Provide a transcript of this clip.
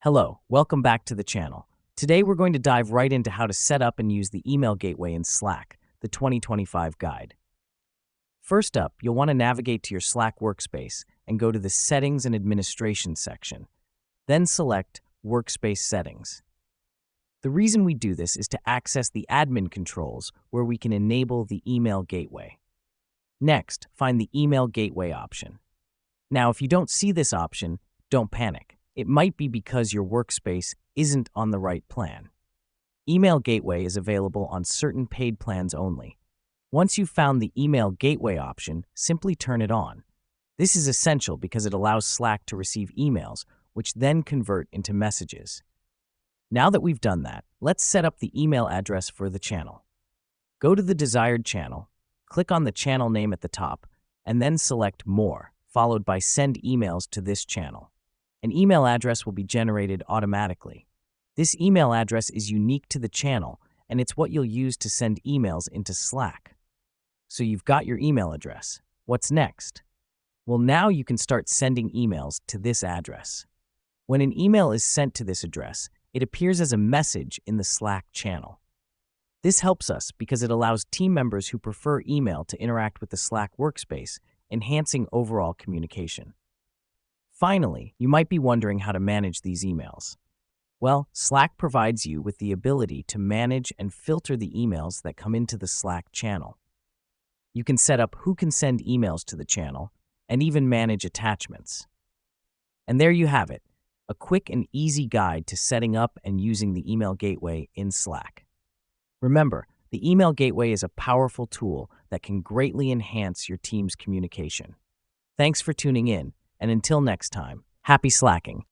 Hello, welcome back to the channel. Today we're going to dive right into how to set up and use the email gateway in Slack, the 2025 guide. First up, you'll want to navigate to your Slack workspace and go to the Settings and Administration section. Then select Workspace Settings. The reason we do this is to access the admin controls where we can enable the email gateway. Next, find the Email Gateway option. Now, if you don't see this option, don't panic. It might be because your workspace isn't on the right plan. Email Gateway is available on certain paid plans only. Once you've found the Email Gateway option, simply turn it on. This is essential because it allows Slack to receive emails, which then convert into messages. Now that we've done that, let's set up the email address for the channel. Go to the desired channel, click on the channel name at the top, and then select More, followed by Send Emails to this channel. An email address will be generated automatically. This email address is unique to the channel, and it's what you'll use to send emails into Slack. So you've got your email address. What's next? Well, now you can start sending emails to this address. When an email is sent to this address, it appears as a message in the Slack channel. This helps us because it allows team members who prefer email to interact with the Slack workspace, enhancing overall communication. Finally, you might be wondering how to manage these emails. Well, Slack provides you with the ability to manage and filter the emails that come into the Slack channel. You can set up who can send emails to the channel and even manage attachments. And there you have it, a quick and easy guide to setting up and using the email gateway in Slack. Remember, the email gateway is a powerful tool that can greatly enhance your team's communication. Thanks for tuning in. And until next time, happy slacking.